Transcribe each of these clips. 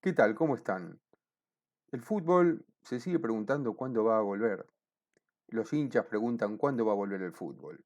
¿Qué tal? ¿Cómo están? El fútbol se sigue preguntando cuándo va a volver. Los hinchas preguntan cuándo va a volver el fútbol.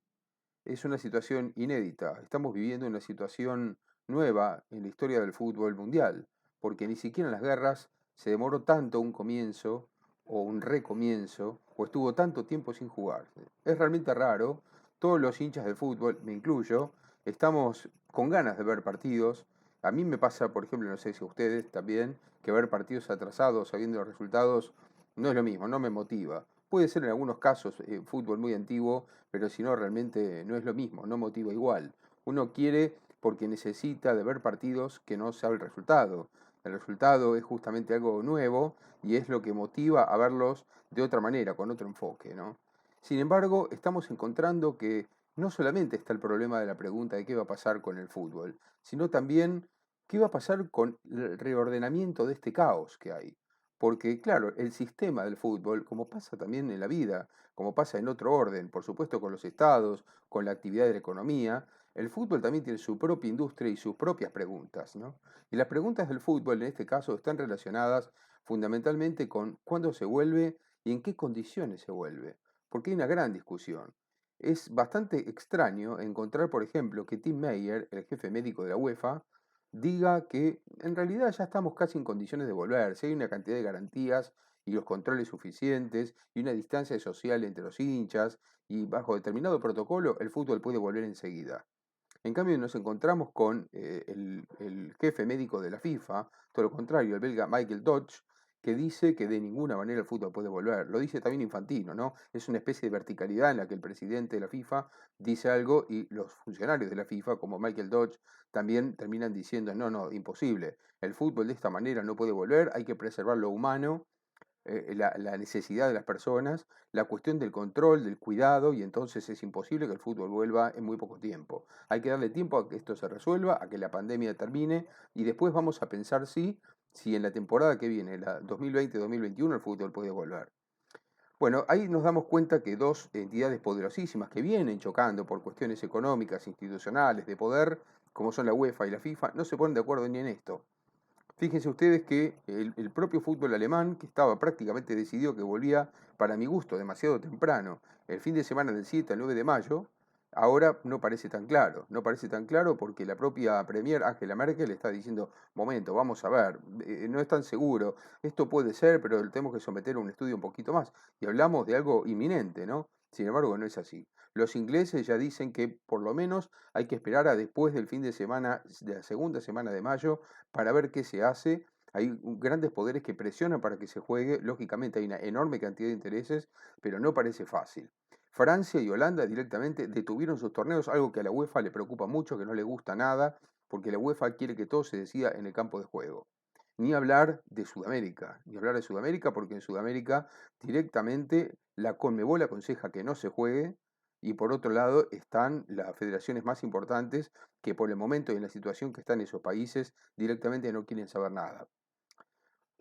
Es una situación inédita. Estamos viviendo una situación nueva en la historia del fútbol mundial, porque ni siquiera en las guerras se demoró tanto un comienzo o un recomienzo, o estuvo tanto tiempo sin jugar. Es realmente raro. Todos los hinchas del fútbol, me incluyo, estamos con ganas de ver partidos. A mí me pasa, por ejemplo, no sé si a ustedes también, que ver partidos atrasados sabiendo los resultados no es lo mismo, no me motiva. Puede ser en algunos casos fútbol muy antiguo, pero si no, realmente no es lo mismo, no motiva igual. Uno quiere porque necesita de ver partidos que no sabe el resultado. El resultado es justamente algo nuevo y es lo que motiva a verlos de otra manera, con otro enfoque, ¿no? Sin embargo, estamos encontrando que no solamente está el problema de la pregunta de qué va a pasar con el fútbol, sino también qué va a pasar con el reordenamiento de este caos que hay. Porque, claro, el sistema del fútbol, como pasa también en la vida, como pasa en otro orden, por supuesto con los estados, con la actividad de la economía, el fútbol también tiene su propia industria y sus propias preguntas, ¿no? Y las preguntas del fútbol en este caso están relacionadas fundamentalmente con cuándo se vuelve y en qué condiciones se vuelve, porque hay una gran discusión. Es bastante extraño encontrar, por ejemplo, que Tim Meyer, el jefe médico de la UEFA, diga que en realidad ya estamos casi en condiciones de volver, si hay una cantidad de garantías y los controles suficientes y una distancia social entre los hinchas y bajo determinado protocolo el fútbol puede volver enseguida. En cambio nos encontramos con el jefe médico de la FIFA, todo lo contrario, el belga Michael Dodge, que dice que de ninguna manera el fútbol puede volver. Lo dice también Infantino, ¿no? Es una especie de verticalidad en la que el presidente de la FIFA dice algo y los funcionarios de la FIFA, como Michael Dodge, también terminan diciendo, no, no, imposible. El fútbol de esta manera no puede volver, hay que preservar lo humano la necesidad de las personas, la cuestión del control, del cuidado, y entonces es imposible que el fútbol vuelva en muy poco tiempo. Hay que darle tiempo a que esto se resuelva, a que la pandemia termine, y después vamos a pensar si en la temporada que viene, la 2020-2021, el fútbol puede volver. Bueno, ahí nos damos cuenta que dos entidades poderosísimas que vienen chocando por cuestiones económicas, institucionales, de poder, como son la UEFA y la FIFA, no se ponen de acuerdo ni en esto. Fíjense ustedes que el propio fútbol alemán, que estaba prácticamente decidido que volvía, para mi gusto, demasiado temprano, el fin de semana del 7 al 9 de mayo, ahora no parece tan claro. No parece tan claro porque la propia Premier Angela Merkel está diciendo, momento, vamos a ver, no es tan seguro, esto puede ser, pero tenemos que someter a un estudio un poquito más. Y hablamos de algo inminente, ¿no? Sin embargo, no es así. Los ingleses ya dicen que por lo menos hay que esperar a después del fin de semana, de la segunda semana de mayo, para ver qué se hace. Hay grandes poderes que presionan para que se juegue. Lógicamente hay una enorme cantidad de intereses, pero no parece fácil. Francia y Holanda directamente detuvieron sus torneos, algo que a la UEFA le preocupa mucho, que no le gusta nada, porque la UEFA quiere que todo se decida en el campo de juego. Ni hablar de Sudamérica, ni hablar de Sudamérica, porque en Sudamérica directamente la Conmebol aconseja que no se juegue, y por otro lado están las federaciones más importantes que por el momento y en la situación que están esos países directamente no quieren saber nada.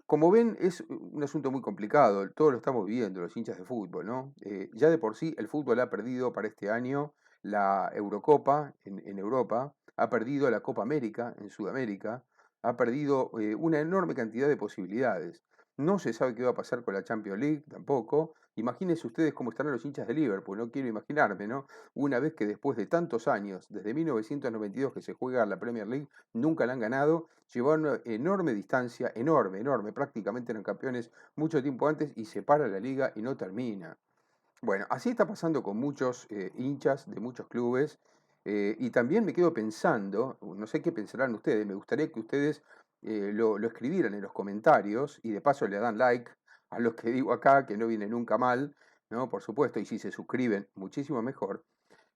Como ven, es un asunto muy complicado, todo lo estamos viviendo, los hinchas de fútbol, ¿no? Ya de por sí el fútbol ha perdido para este año la Eurocopa en Europa, ha perdido la Copa América en Sudamérica, ha perdido una enorme cantidad de posibilidades. No se sabe qué va a pasar con la Champions League tampoco. Imagínense ustedes cómo estarán los hinchas de Liverpool, no quiero imaginarme, ¿no? Una vez que después de tantos años, desde 1992 que se juega la Premier League, nunca la han ganado, llevaron una enorme distancia, enorme, enorme, prácticamente eran campeones mucho tiempo antes y se para la liga y no termina. Bueno, así está pasando con muchos hinchas de muchos clubes y también me quedo pensando, no sé qué pensarán ustedes, me gustaría que ustedes lo escribieran en los comentarios y de paso le dan like a los que digo acá, que no viene nunca mal, ¿no? Por supuesto, y si se suscriben, muchísimo mejor.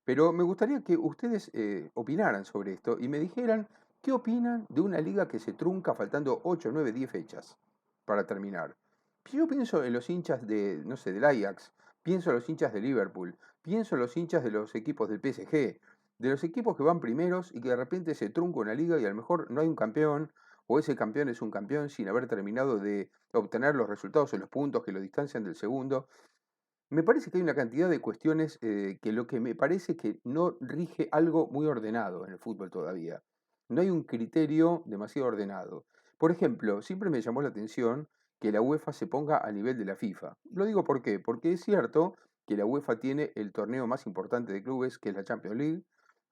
Pero me gustaría que ustedes opinaran sobre esto y me dijeran qué opinan de una liga que se trunca faltando 8, 9, 10 fechas para terminar. Yo pienso en los hinchas de, no sé, del Ajax, pienso en los hinchas de Liverpool, pienso en los hinchas de los equipos del PSG, de los equipos que van primeros y que de repente se trunca una liga y a lo mejor no hay un campeón, o ese campeón es un campeón sin haber terminado de obtener los resultados en los puntos que lo distancian del segundo. Me parece que hay una cantidad de cuestiones que lo que me parece es que no rige algo muy ordenado en el fútbol todavía. No hay un criterio demasiado ordenado. Por ejemplo, siempre me llamó la atención que la UEFA se ponga a nivel de la FIFA. Lo digo ¿por qué? Porque es cierto que la UEFA tiene el torneo más importante de clubes, que es la Champions League,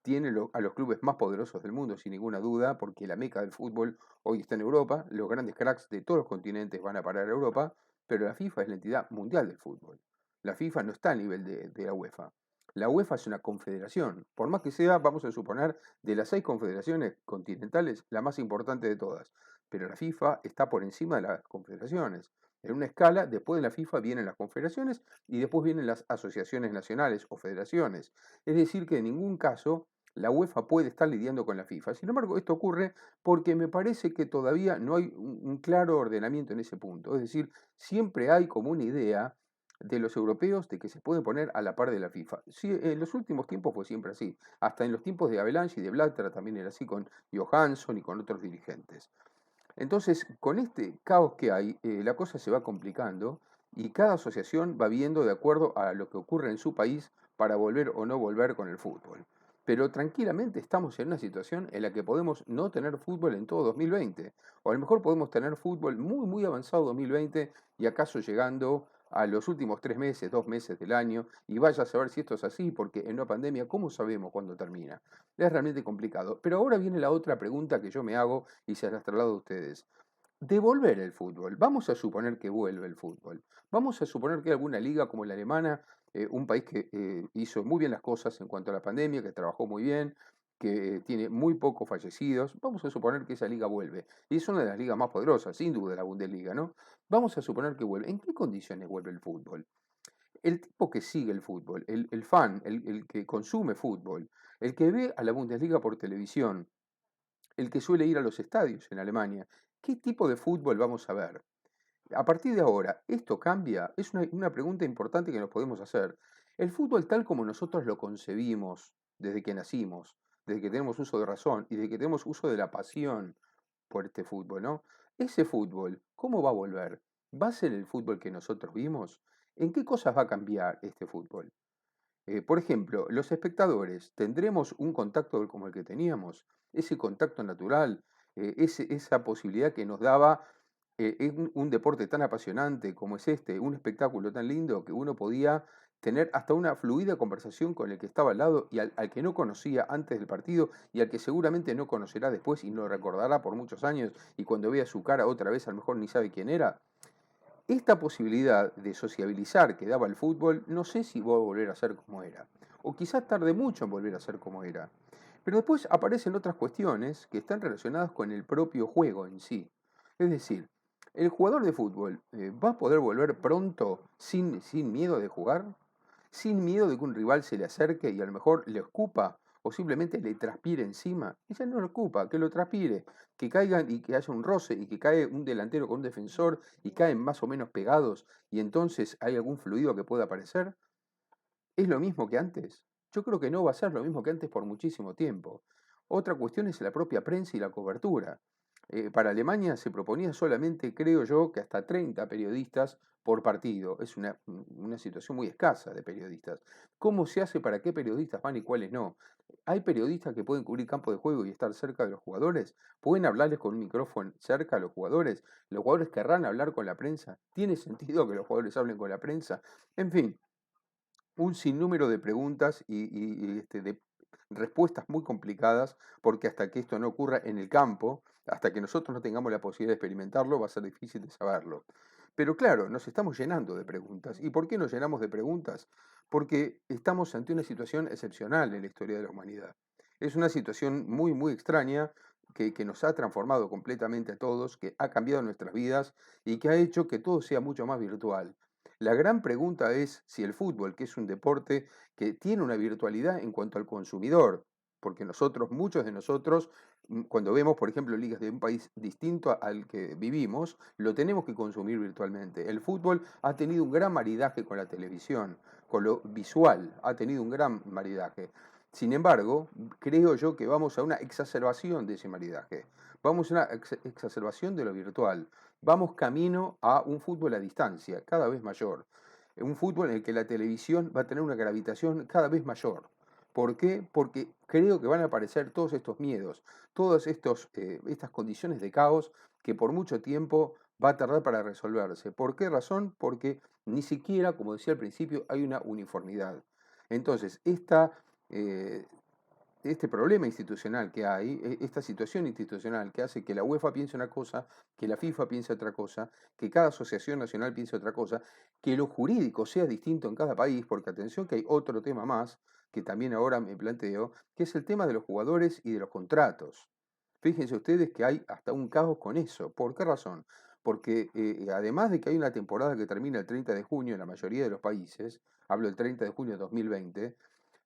tiene a los clubes más poderosos del mundo, sin ninguna duda, porque la meca del fútbol hoy está en Europa, los grandes cracks de todos los continentes van a parar a Europa, pero la FIFA es la entidad mundial del fútbol. La FIFA no está a nivel de la UEFA. La UEFA es una confederación, por más que sea, vamos a suponer, de las 6 confederaciones continentales, la más importante de todas. Pero la FIFA está por encima de las confederaciones. En una escala, después de la FIFA vienen las confederaciones y después vienen las asociaciones nacionales o federaciones. Es decir, que en ningún caso la UEFA puede estar lidiando con la FIFA. Sin embargo, esto ocurre porque me parece que todavía no hay un claro ordenamiento en ese punto. Es decir, siempre hay como una idea de los europeos de que se pueden poner a la par de la FIFA. Sí, en los últimos tiempos fue siempre así. Hasta en los tiempos de Avalanche y de Blatter también era así con Johansson y con otros dirigentes. Entonces, con este caos que hay, la cosa se va complicando y cada asociación va viendo de acuerdo a lo que ocurre en su país para volver o no volver con el fútbol. Pero tranquilamente estamos en una situación en la que podemos no tener fútbol en todo 2020. O a lo mejor podemos tener fútbol muy, muy avanzado 2020 y acaso llegando a los últimos 3 meses, 2 meses del año. Y vaya a saber si esto es así, porque en una pandemia, ¿cómo sabemos cuándo termina? Es realmente complicado. Pero ahora viene la otra pregunta que yo me hago y se las traslado a ustedes. Devolver el fútbol. Vamos a suponer que vuelve el fútbol. Vamos a suponer que hay alguna liga como la alemana, un país que hizo muy bien las cosas en cuanto a la pandemia, que trabajó muy bien, que tiene muy pocos fallecidos. Vamos a suponer que esa liga vuelve. Y es una de las ligas más poderosas, sin duda, la Bundesliga, ¿no? Vamos a suponer que vuelve. ¿En qué condiciones vuelve el fútbol? El tipo que sigue el fútbol, el fan, el que consume fútbol, el que ve a la Bundesliga por televisión, el que suele ir a los estadios en Alemania, ¿qué tipo de fútbol vamos a ver? A partir de ahora, ¿esto cambia? Es una pregunta importante que nos podemos hacer. El fútbol tal como nosotros lo concebimos desde que nacimos, desde que tenemos uso de razón y desde que tenemos uso de la pasión por este fútbol, ¿no? Ese fútbol, ¿cómo va a volver? ¿Va a ser el fútbol que nosotros vimos? ¿En qué cosas va a cambiar este fútbol? Por ejemplo, los espectadores, ¿tendremos un contacto como el que teníamos? Ese contacto natural, esa posibilidad que nos daba un deporte tan apasionante como es este, un espectáculo tan lindo que uno podía tener hasta una fluida conversación con el que estaba al lado y al que no conocía antes del partido y al que seguramente no conocerá después y no recordará por muchos años y cuando vea su cara otra vez a lo mejor ni sabe quién era. Esta posibilidad de sociabilizar que daba el fútbol, no sé si va a volver a ser como era, o quizás tarde mucho en volver a ser como era. Pero después aparecen otras cuestiones que están relacionadas con el propio juego en sí. Es decir, ¿el jugador de fútbol va a poder volver pronto sin miedo de jugar? ¿Sin miedo de que un rival se le acerque y a lo mejor le escupa o simplemente le transpire encima? Ella no lo ocupa, que lo transpire, que caigan y que haya un roce y que cae un delantero con un defensor y caen más o menos pegados y entonces hay algún fluido que pueda aparecer. ¿Es lo mismo que antes? Yo creo que no va a ser lo mismo que antes por muchísimo tiempo. Otra cuestión es la propia prensa y la cobertura. Para Alemania se proponía solamente, creo yo, que hasta 30 periodistas por partido. Es una situación muy escasa de periodistas. ¿Cómo se hace para qué periodistas van y cuáles no? ¿Hay periodistas que pueden cubrir campo de juego y estar cerca de los jugadores? ¿Pueden hablarles con un micrófono cerca a los jugadores? ¿Los jugadores querrán hablar con la prensa? ¿Tiene sentido que los jugadores hablen con la prensa? En fin, un sinnúmero de preguntas y de respuestas muy complicadas, porque hasta que esto no ocurra en el campo, hasta que nosotros no tengamos la posibilidad de experimentarlo, va a ser difícil de saberlo. Pero claro, nos estamos llenando de preguntas. ¿Y por qué nos llenamos de preguntas? Porque estamos ante una situación excepcional en la historia de la humanidad. Es una situación muy, muy extraña que nos ha transformado completamente a todos, que ha cambiado nuestras vidas y que ha hecho que todo sea mucho más virtual. La gran pregunta es si el fútbol, que es un deporte que tiene una virtualidad en cuanto al consumidor, porque nosotros, muchos de nosotros, cuando vemos, por ejemplo, ligas de un país distinto al que vivimos, lo tenemos que consumir virtualmente. El fútbol ha tenido un gran maridaje con la televisión, con lo visual, ha tenido un gran maridaje. Sin embargo, creo yo que vamos a una exacerbación de ese maridaje. Vamos a una exacerbación de lo virtual. Vamos camino a un fútbol a distancia, cada vez mayor. Un fútbol en el que la televisión va a tener una gravitación cada vez mayor. ¿Por qué? Porque creo que van a aparecer todos estos miedos, todas estas condiciones de caos que por mucho tiempo va a tardar para resolverse. ¿Por qué razón? Porque ni siquiera, como decía al principio, hay una uniformidad. Entonces, eh, este problema institucional que hay, esta situación institucional que hace que la UEFA piense una cosa, que la FIFA piense otra cosa, que cada asociación nacional piense otra cosa, que lo jurídico sea distinto en cada país, porque atención que hay otro tema más que también ahora me planteo, que es el tema de los jugadores y de los contratos. Fíjense ustedes que hay hasta un caos con eso. ¿Por qué razón? Porque además de que hay una temporada que termina el 30 de junio en la mayoría de los países, hablo del 30 de junio de 2020,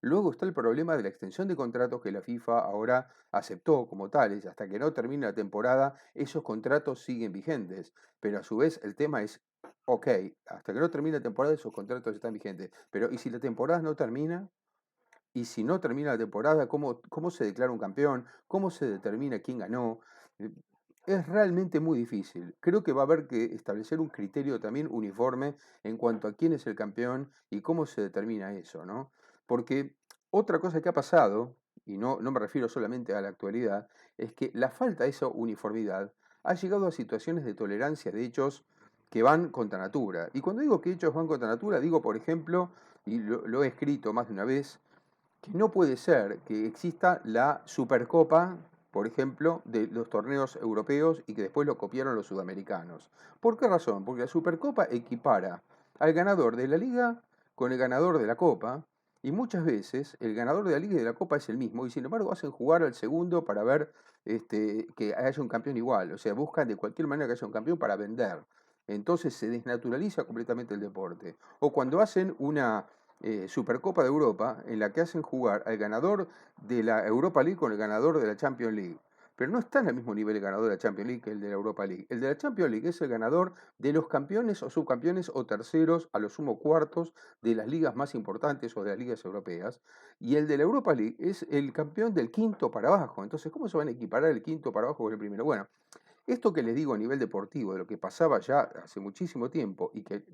luego está el problema de la extensión de contratos que la FIFA ahora aceptó como tales. Hasta que no termine la temporada, esos contratos siguen vigentes. Pero a su vez el tema es, ok, hasta que no termine la temporada esos contratos están vigentes. Pero ¿y si la temporada no termina? Y si no termina la temporada, ¿cómo se declara un campeón? ¿Cómo se determina quién ganó? Eh, Es realmente muy difícil. Creo que va a haber que establecer un criterio también uniforme en cuanto a quién es el campeón y cómo se determina eso, ¿no? Porque otra cosa que ha pasado, y no me refiero solamente a la actualidad, es que la falta de esa uniformidad ha llegado a situaciones de tolerancia de hechos que van contra natura. Y cuando digo que hechos van contra natura, digo, por ejemplo, y lo he escrito más de una vez, que no puede ser que exista la Supercopa, por ejemplo, de los torneos europeos y que después lo copiaron los sudamericanos. ¿Por qué razón? Porque la Supercopa equipara al ganador de la liga con el ganador de la Copa y muchas veces el ganador de la liga y de la Copa es el mismo y sin embargo hacen jugar al segundo para ver que haya un campeón igual. O sea, buscan de cualquier manera que haya un campeón para vender. Entonces se desnaturaliza completamente el deporte. O cuando hacen una Supercopa de Europa en la que hacen jugar al ganador de la Europa League con el ganador de la Champions League. Pero no está en el mismo nivel el ganador de la Champions League que el de la Europa League. El de la Champions League es el ganador de los campeones o subcampeones o terceros, a lo sumo cuartos, de las ligas más importantes o de las ligas europeas. Y el de la Europa League es el campeón del quinto para abajo. Entonces, ¿cómo se van a equiparar el quinto para abajo con el primero? Bueno, esto que les digo a nivel deportivo, de lo que pasaba ya hace muchísimo tiempo y que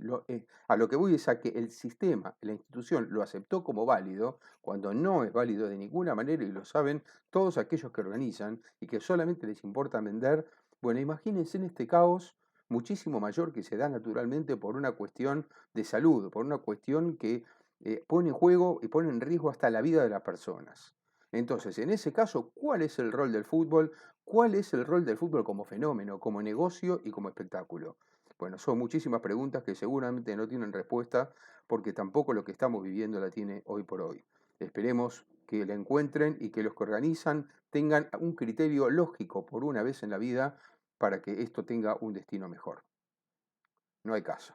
a lo que voy es a que el sistema, la institución lo aceptó como válido, cuando no es válido de ninguna manera y lo saben todos aquellos que organizan y que solamente les importa vender. Bueno, imagínense en este caos muchísimo mayor que se da naturalmente por una cuestión de salud, por una cuestión que pone en juego y pone en riesgo hasta la vida de las personas. Entonces, en ese caso, ¿cuál es el rol del fútbol? ¿Cuál es el rol del fútbol como fenómeno, como negocio y como espectáculo? Bueno, son muchísimas preguntas que seguramente no tienen respuesta porque tampoco lo que estamos viviendo la tiene hoy por hoy. Esperemos que la encuentren y que los que organizan tengan un criterio lógico por una vez en la vida para que esto tenga un destino mejor. No hay caso.